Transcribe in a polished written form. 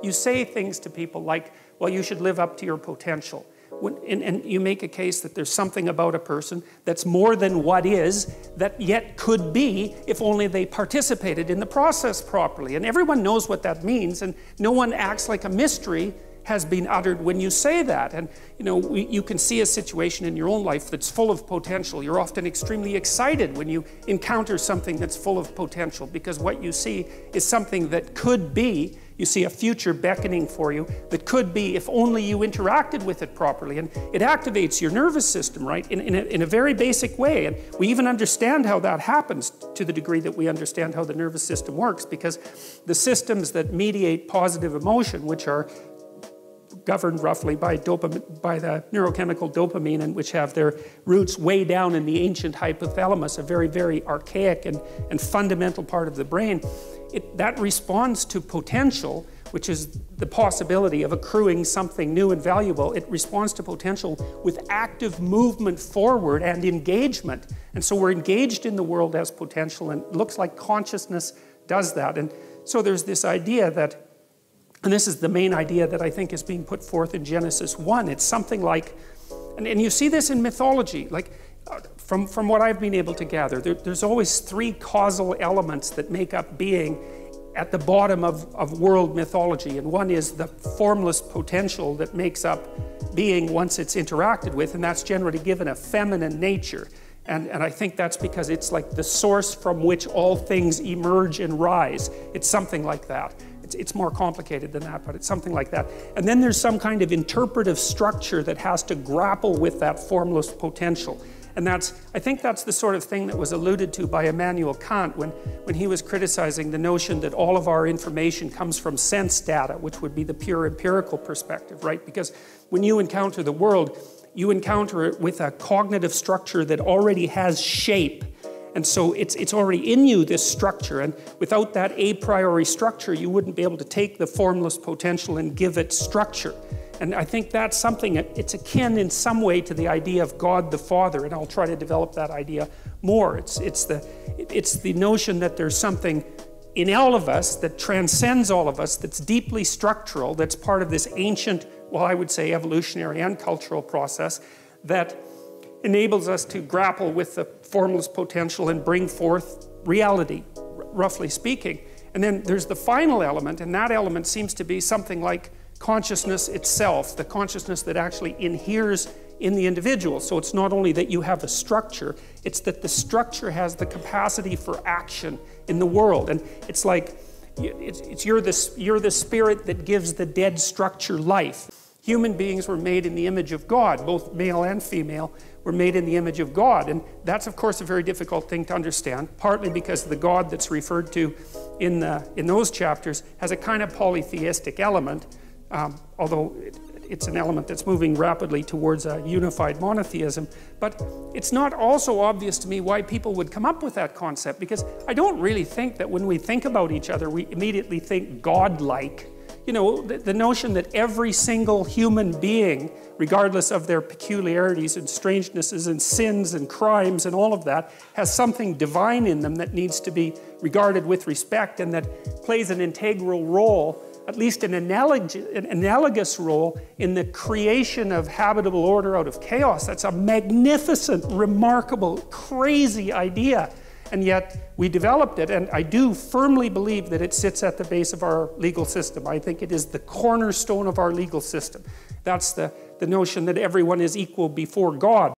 You say things to people like, well, you should live up to your potential. And you make a case that there's something about a person that's more than what is, that yet could be if only they participated in the process properly. And everyone knows what that means, and no one acts like a mystery has been uttered when you say that. And you can see a situation in your own life that's full of potential. You're often extremely excited when you encounter something that's full of potential, because what you see is something that could be. You see a future beckoning for you that could be if only you interacted with it properly. And it activates your nervous system, right, in a very basic way. And we even understand how that happens to the degree that we understand how the nervous system works, because the systems that mediate positive emotion, which are governed roughly by the neurochemical dopamine, and which have their roots way down in the ancient hypothalamus, a very, very archaic and fundamental part of the brain, that responds to potential, which is the possibility of accruing something new and valuable. It responds to potential with active movement forward and engagement. And so we're engaged in the world as potential, and it looks like consciousness does that. And so there's this idea that, and this is the main idea that I think is being put forth in Genesis 1. It's something like, and you see this in mythology, like from what I've been able to gather, there's always three causal elements that make up being at the bottom of world mythology. And one is the formless potential that makes up being once it's interacted with, and that's generally given a feminine nature. And I think that's because it's like the source from which all things emerge and rise. It's something like that. It's more complicated than that, but it's something like that. And then there's some kind of interpretive structure that has to grapple with that formless potential. And I think that's the sort of thing that was alluded to by Immanuel Kant when he was criticizing the notion that all of our information comes from sense data, which would be the pure empirical perspective, right? Because when you encounter the world, you encounter it with a cognitive structure that already has shape. And so it's already in you, this structure, and without that a priori structure, you wouldn't be able to take the formless potential and give it structure. And I think that's something, it's akin in some way to the idea of God the Father, and I'll try to develop that idea more. It's the notion that there's something in all of us that transcends all of us, that's deeply structural, that's part of this ancient, well, I would say evolutionary and cultural process that enables us to grapple with the formless potential and bring forth reality, roughly speaking. And then there's the final element, and that element seems to be something like consciousness itself, the consciousness that actually inheres in the individual. So it's not only that you have a structure, it's that the structure has the capacity for action in the world. And it's like, you're the spirit that gives the dead structure life. Human beings were made in the image of God, both male and female were made in the image of God. And that's, of course, a very difficult thing to understand, partly because the God that's referred to in those chapters has a kind of polytheistic element, although it's an element that's moving rapidly towards a unified monotheism. But it's not also obvious to me why people would come up with that concept, because I don't really think that when we think about each other, we immediately think God-like. You know, the notion that every single human being, regardless of their peculiarities and strangenesses and sins and crimes and all of that, has something divine in them that needs to be regarded with respect and that plays an integral role, at least an analogous role, in the creation of habitable order out of chaos. That's a magnificent, remarkable, crazy idea. And yet we developed it, and I do firmly believe that it sits at the base of our legal system. I think it is the cornerstone of our legal system. That's the notion that everyone is equal before God.